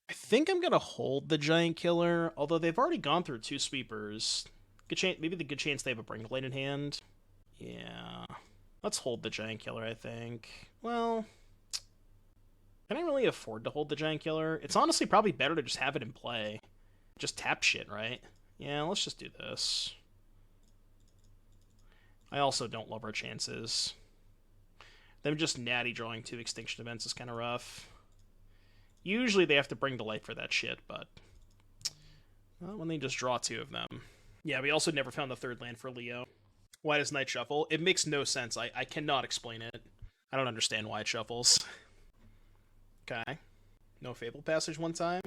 I think I'm going to hold the Giant Killer, although they've already gone through 2 sweepers. Good chance, maybe the good chance they have a Bring Blade in hand. Yeah. Let's hold the Giant Killer, I think. Well, can I really afford to hold the Giant Killer? It's honestly probably better to just have it in play. Just tap shit, right? Yeah, let's just do this. I also don't love our chances. Them just natty drawing 2 Extinction events is kind of rough. Usually they have to bring to light for that shit, but not when they just draw 2 of them. Yeah, we also never found the 3rd land for Leo. Why does Knight shuffle? It makes no sense. I cannot explain it. I don't understand why it shuffles. Okay. No Fable Passage one time.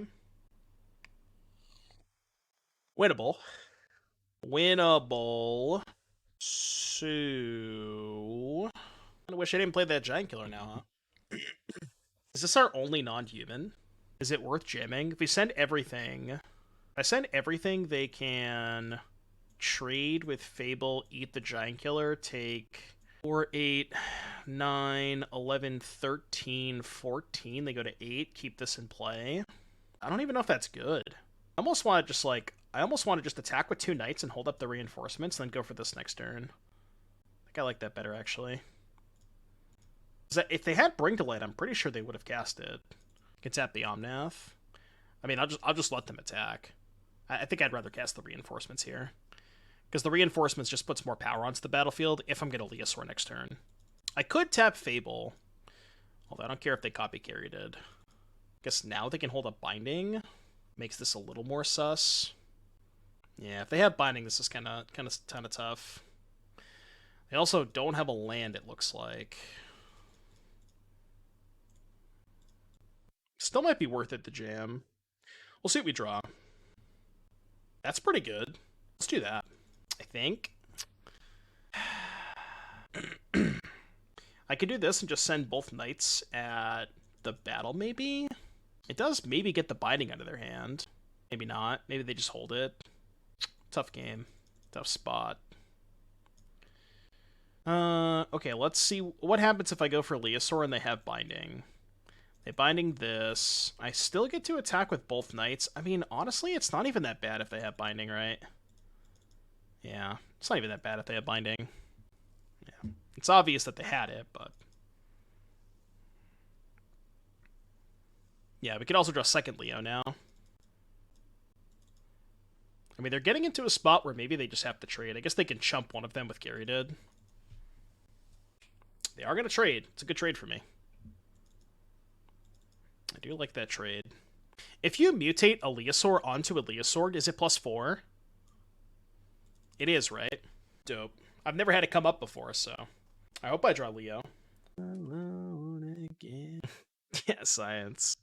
Winnable. Winnable. So... I wish I didn't play that Giant Killer now, huh? Is this our only non-human? Is it worth jamming? If we send everything... If I send everything, they can trade with Fable, eat the Giant Killer, take 4, 8, 9, 11, 13, 14. They go to 8, keep this in play. I don't even know if that's good. I almost want to just, like... I almost want to just attack with 2 Knights and hold up the Reinforcements, and then go for this next turn. I think I like that better, actually. If they had Bring to Light, I'm pretty sure they would have cast it. You can tap the Omnath. I mean, I'll just let them attack. I think I'd rather cast the Reinforcements here, because the Reinforcements just puts more power onto the battlefield if I'm going to Leosaur next turn. I could tap Fable, although I don't care if they copy carried it. I guess now they can hold up Binding. Makes this a little more sus. Yeah, if they have Binding, this is kind of tough. They also don't have a land, it looks like. Still might be worth it to jam. We'll see what we draw. That's pretty good. Let's do that, I think. I could do this and just send both Knights at the battle, maybe? It does maybe get the Binding out of their hand. Maybe not. Maybe they just hold it. Tough game. Tough spot. Okay, let's see. What happens if I go for Leosaur and they have Binding? They Binding this. I still get to attack with both Knights. I mean, honestly, it's not even that bad if they have Binding, right? Yeah, it's not even that bad if they have Binding. Yeah, it's obvious that they had it, but... Yeah, we could also draw second Leo now. I mean, they're getting into a spot where maybe they just have to trade. I guess they can chump one of them with Gary did. They are going to trade. It's a good trade for me. I do like that trade. If you mutate a Leosaur onto a Leosaur, is it +4? It is, right? Dope. I've never had it come up before, so I hope I draw Leo. Alone again. Yeah, science.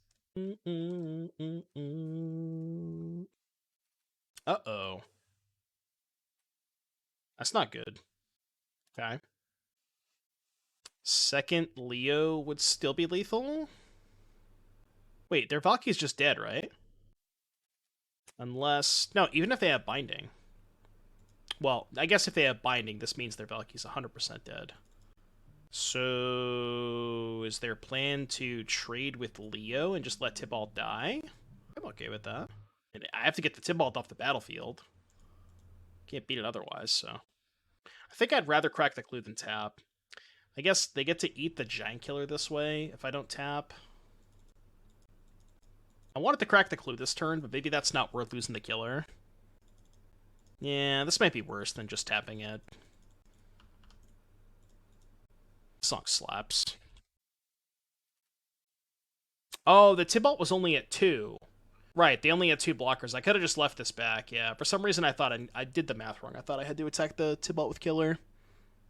Uh-oh. That's not good. Okay. Second Leo would still be lethal? Wait, their Valky's just dead, right? Unless... No, even if they have Binding. Well, I guess if they have Binding, this means their Valky's 100% dead. So... is their plan to trade with Leo and just let Tibalt die? I'm okay with that. And I have to get the Tibalt off the battlefield. Can't beat it otherwise, so... I think I'd rather crack the clue than tap. I guess they get to eat the Giant Killer this way if I don't tap. I wanted to crack the clue this turn, but maybe that's not worth losing the killer. Yeah, this might be worse than just tapping it. This song slaps. Oh, the Tibalt was only at 2. Right, they only had 2 blockers. I could have just left this back, yeah. For some reason, I thought I did the math wrong. I thought I had to attack the Tibalt with killer.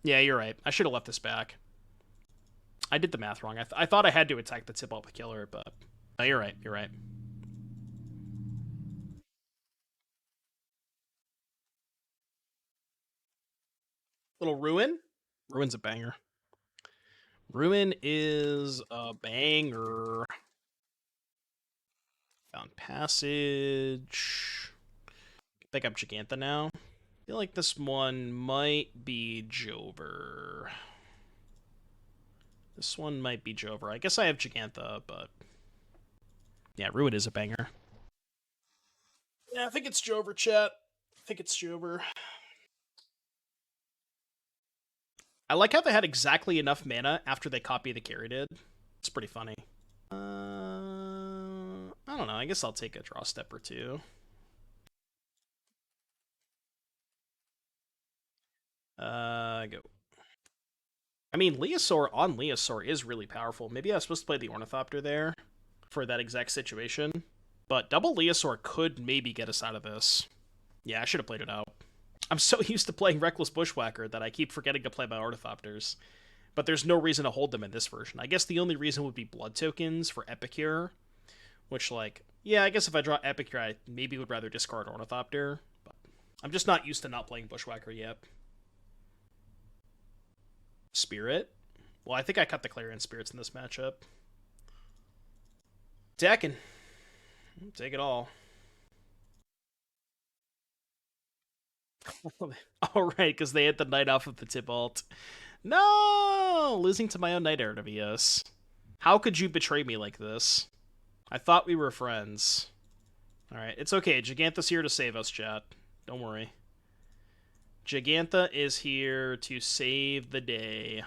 Yeah, you're right. I should have left this back. I did the math wrong. I thought I had to attack the Tibalt with killer, but... No, you're right, you're right. Little Ruin? Ruin's a banger. Ruin is a banger. Found Passage. Pick up Jegantha now. I feel like this one might be Jover. This one might be Jover. I guess I have Jegantha, but... Yeah, Ruin is a banger. Yeah, I think it's Jover, chat. I think it's Jover. I like how they had exactly enough mana after they copy the carry did. It's pretty funny. I don't know. I guess I'll take a draw step or two. Go. I mean, Leosaur on Leosaur is really powerful. Maybe I was supposed to play the Ornithopter there for that exact situation. But double Leosaur could maybe get us out of this. Yeah, I should have played it out. I'm so used to playing Reckless Bushwhacker that I keep forgetting to play my Ornithopters. But there's no reason to hold them in this version. I guess the only reason would be blood tokens for Epicure. Which, like, yeah, I guess if I draw Epicure, I maybe would rather discard Ornithopter. But I'm just not used to not playing Bushwhacker yet. Spirit? Well, I think I cut the Clarion Spirits in this matchup. Decking. Take it all. All right, because they hit the Knight off of the Tibalt. No! Losing to my own Knight-Errant of Eos. How could you betray me like this? I thought we were friends. Alright, it's okay. Jegantha's here to save us, chat. Don't worry. Jegantha is here to save the day.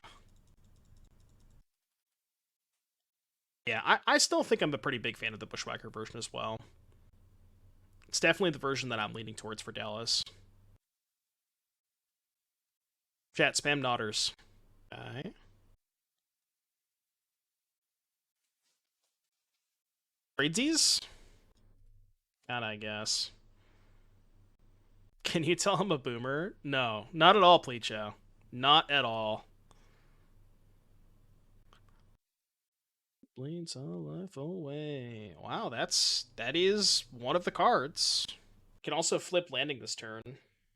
Yeah, I still think I'm a pretty big fan of the Bushwhacker version as well. It's definitely the version that I'm leaning towards for Dallas. Chat, spam nodders. Okay. Tradesies? God, I guess. Can you tell him a boomer? No, not at all, Pleachow. Not at all. Bleeds all life away. Wow, that is one of the cards. Can also flip landing this turn.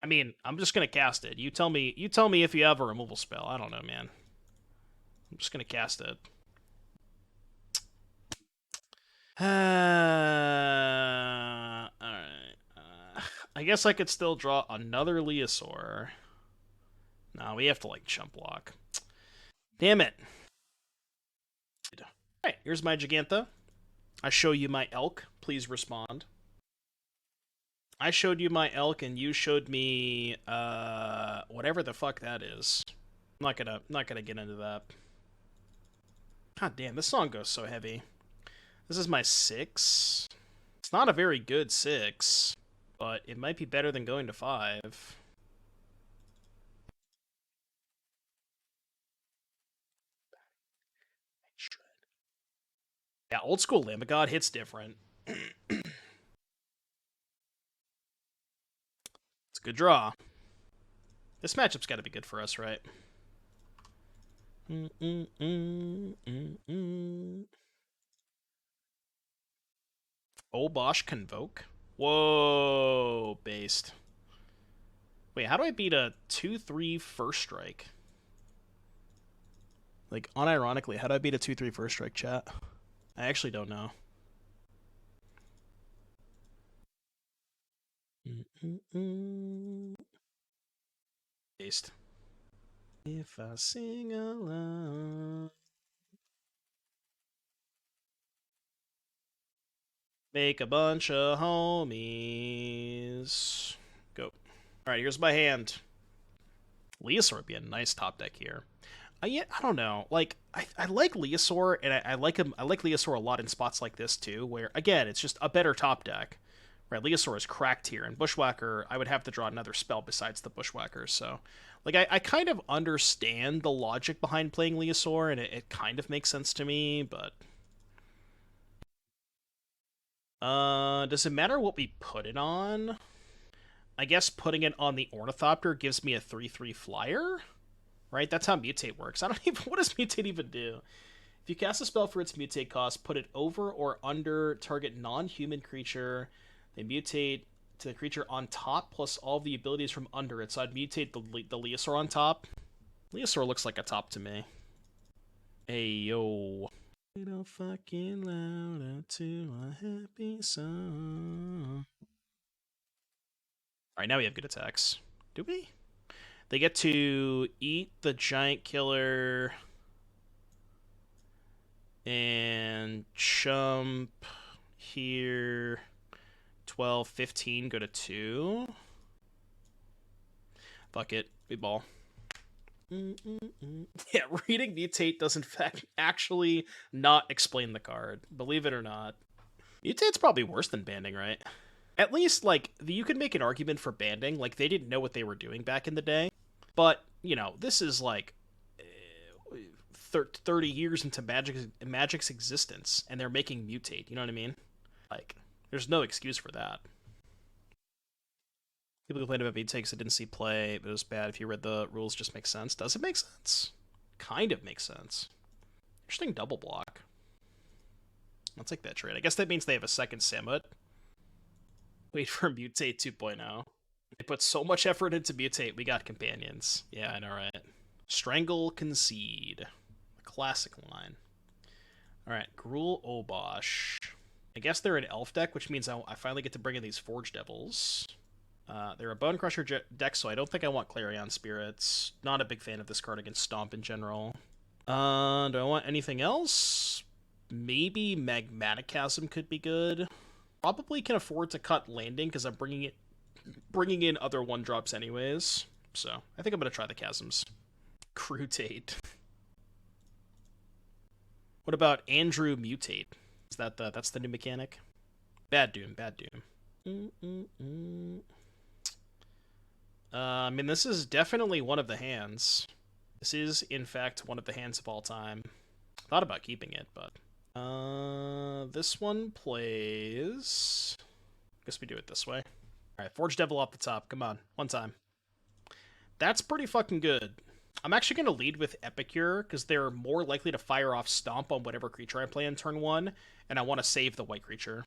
I mean, I'm just gonna cast it. You tell me if you have a removal spell. I don't know, man. I'm just gonna cast it. Alright. I guess I could still draw another Leosaur. No, we have to, like, chump block. Damn it. Alright, here's my Jegantha. I show you my elk. Please respond. I showed you my elk, and you showed me, whatever the fuck that is. I'm not gonna get into that. God damn, this song goes so heavy. This is my 6. It's not a very good 6, but it might be better than going to 5. Yeah, old school Lamb of God hits different. It's a good draw. This matchup's got to be good for us, right? Obosh Convoke. Whoa, based. Wait, how do I beat a 2/3 first strike? Like, unironically, how do I beat a 2/3 first strike, chat? I actually don't know. Based. If I sing alone, make a bunch of homies. Go. Alright, here's my hand. Leosaur would be a nice top deck here. I don't know. Like, I like Leosaur, and I like him. I like Leosaur a lot in spots like this too, where again it's just a better top deck. Right, Leosaur is cracked here, and Bushwhacker, I would have to draw another spell besides the Bushwhacker. So, like, I kind of understand the logic behind playing Leosaur, and it kind of makes sense to me. But does it matter what we put it on? I guess putting it on the Ornithopter gives me a 3/3 flyer. Right? That's how Mutate works. I don't even... What does Mutate even do? If you cast a spell for its Mutate cost, put it over or under target non-human creature. They mutate to the creature on top plus all the abilities from under it. So I'd mutate the Leosaur on top. Leosaur looks like a top to me. Hey, yo. Little fucking louder to a happy song. Alright, now we have good attacks. Do we? They get to eat the giant killer and chump here. 12, 15, go to 2. Fuck it, we ball. Yeah, reading Mutate does in fact actually not explain the card. Believe it or not. Mutate's probably worse than banding, right? At least, like, you could make an argument for banding. Like, they didn't know what they were doing back in the day. But, you know, this is, like, 30 years into Magic's existence, and they're making Mutate, you know what I mean? Like, there's no excuse for that. People complained about Mutate because I didn't see play. It was bad. If you read the rules, just makes sense. Does it make sense? Kind of makes sense. Interesting double block. I'll take that trade. I guess that means they have a second Samut. Wait for Mutate 2.0. They put so much effort into Mutate, we got companions. Yeah, I know, right? Strangle, Concede. A classic line. Alright, Gruul Obosh. I guess they're an elf deck, which means I finally get to bring in these Forge Devils. They're a Bone Crusher deck, so I don't think I want Clarion Spirits. Not a big fan of this card against Stomp in general. Do I want anything else? Maybe Magmatic Chasm could be good. Probably can afford to cut Landing because I'm bringing in other 1-drops anyways. So I think I'm going to try the Chasms. Crutate. What about Andrew Mutate? Is that that's the new mechanic? Bad Doom, Bad Doom. I mean, this is definitely one of the hands. This is, in fact, one of the hands of all time. Thought about keeping it, but... this one plays... Guess we do it this way. Alright, Forge Devil off the top. Come on, one time. That's pretty fucking good. I'm actually going to lead with Epicure, because they're more likely to fire off Stomp on whatever creature I play in turn 1, and I want to save the white creature.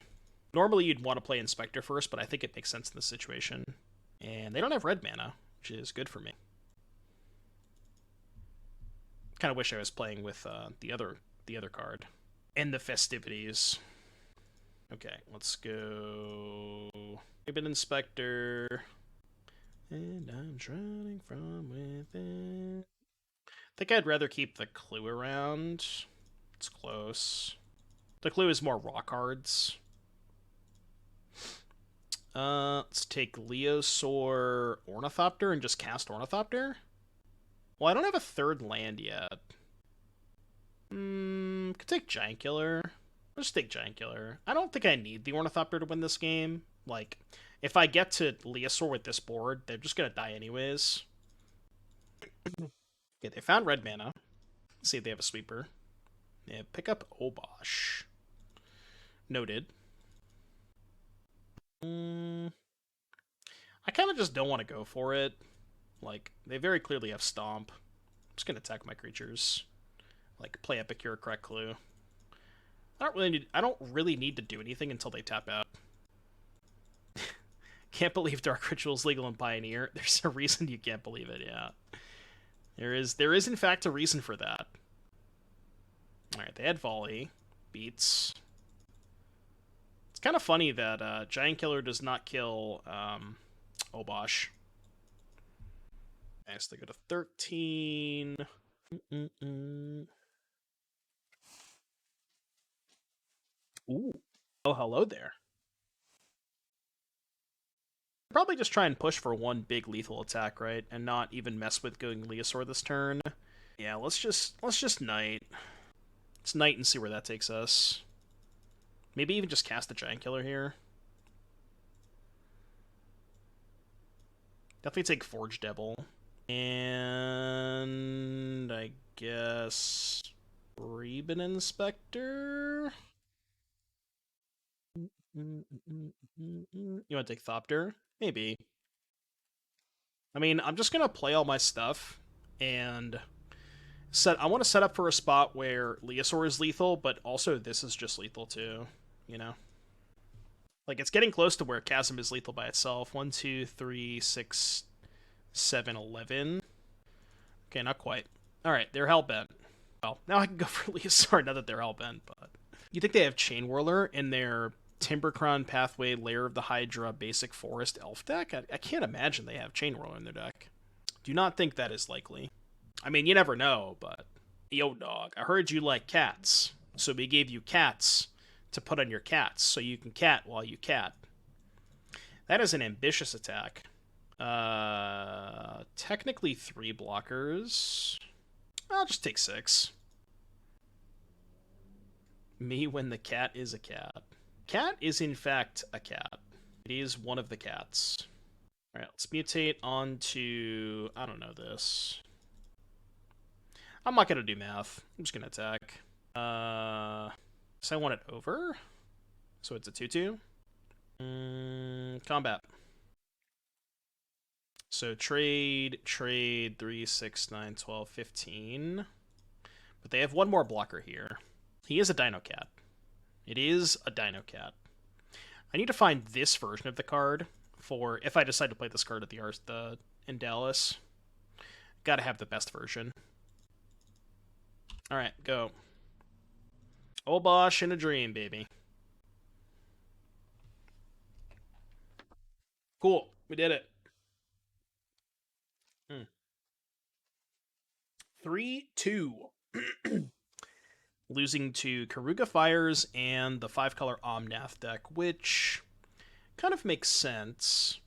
Normally you'd want to play Inspector first, but I think it makes sense in this situation. And they don't have red mana, which is good for me. Kind of wish I was playing with the other card. And the festivities. Okay, let's go. Thraben Inspector. And I'm drowning from within. I think I'd rather keep the clue around. It's close. The clue is more raw cards. Let's take Leosaur Ornithopter and just cast Ornithopter. Well, I don't have a third land yet. Could take Giant Killer. I'll just take Giant Killer. I don't think I need the Ornithopter to win this game. Like, if I get to Leosaur with this board, they're just gonna die anyways. Okay, they found red mana. Let's see if they have a sweeper. Yeah, pick up Obosh. Noted. I kind of just don't want to go for it. Like, they very clearly have Stomp. I'm just going to attack my creatures. Like, play Epicure, Correct Clue. I don't really need to do anything until they tap out. Can't believe Dark Ritual's legal in Pioneer. There's a reason you can't believe it, yeah. There is in fact a reason for that. Alright, they had Volley. Beats. It's kind of funny that Giant Killer does not kill Obosh. Nice, they go to 13. Ooh. Oh, hello there. Probably just try and push for one big lethal attack, right? And not even mess with going Leosaur this turn. Yeah, let's just Knight. Let's Knight and see where that takes us. Maybe even just cast the Giant Killer here. Definitely take Forge Devil. And I guess Thraben Inspector. You want to take Thopter? Maybe. I mean, I'm just gonna play all my stuff and I want to set up for a spot where Leosaur is lethal, but also this is just lethal too. You know, like it's getting close to where Chasm is lethal by itself. 1, 2, 3, 6, 7, 11. Okay, not quite. All right, they're hellbent. Well, now I can go for Leosaur now that they're hellbent. But you think they have Chain Whirler in their Timbercrown Pathway, Lair of the Hydra, Basic Forest Elf deck? I can't imagine they have Chain Whirler in their deck. Do not think that is likely. I mean, you never know, but... Yo, dog, I heard you like cats, so we gave you cats to put on your cats, so you can cat while you cat. That is an ambitious attack. Technically 3 blockers. I'll just take 6. Me when the cat is a cat. Cat is in fact a cat. It is one of the cats. Alright, let's mutate onto... I don't know this. I'm not going to do math. I'm just going to attack. So I want it over. So it's a 2-2. Combat. So trade, 3, 6, 9, 12, 15. But they have one more blocker here. He is a Dino Cat. It is a Dino Cat. I need to find this version of the card for if I decide to play this card at the in Dallas. Gotta have the best version. Alright, go. Obosh in a dream, baby. Cool. We did it. 3-2. Losing to Karuga Fires and the 5-color Omnath deck, which kind of makes sense.